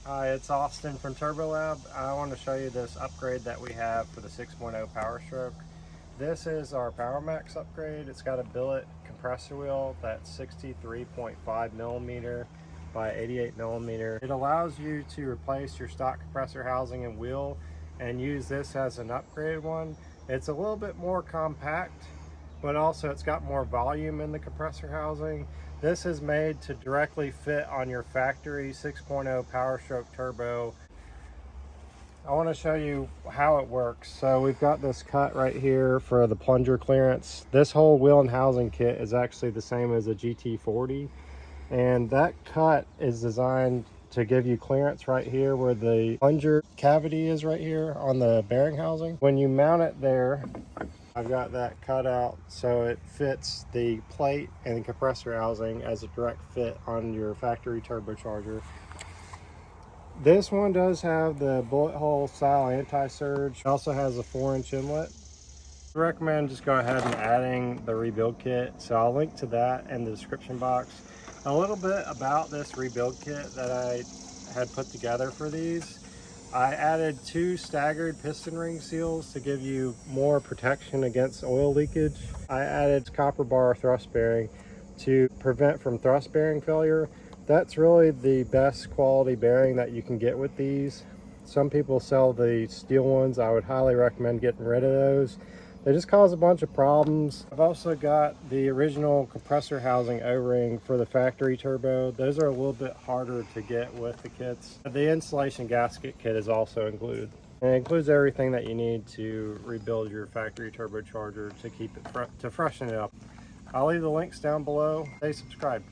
Hi, it's Austin from Turbo Lab. I want to show you this upgrade that we have for the 6.0 Powerstroke. This is our Power Max upgrade. It's got a billet compressor wheel that's 63.5 millimeter by 88 millimeter. It allows you to replace your stock compressor housing and wheel and use this as an upgraded one. It's a little bit more compact, but also it's got more volume in the compressor housing. This is made to directly fit on your factory 6.0 Powerstroke turbo. I want to show you how it works. So we've got this cut right here for the plunger clearance. This whole wheel and housing kit is actually the same as a GT40, and that cut is designed to give you clearance right here where the plunger cavity is, right here on the bearing housing. When you mount it there, I've got that cut out so it fits the plate and the compressor housing as a direct fit on your factory turbocharger. This one does have the bullet hole style anti-surge. It also has a 4-inch inlet. I recommend just go ahead and adding the rebuild kit. So I'll link to that in the description box. A little bit about this rebuild kit that I had put together for these. I added 2 staggered piston ring seals to give you more protection against oil leakage. I added copper bar thrust bearing to prevent from thrust bearing failure. That's really the best quality bearing that you can get with these. Some people sell the steel ones. I would highly recommend getting rid of those. They just cause a bunch of problems. I've also got the original compressor housing O-ring for the factory turbo. Those are a little bit harder to get with the kits. The insulation gasket kit is also included. And it includes everything that you need to rebuild your factory turbocharger to keep it to freshen it up. I'll leave the links down below. Stay subscribed.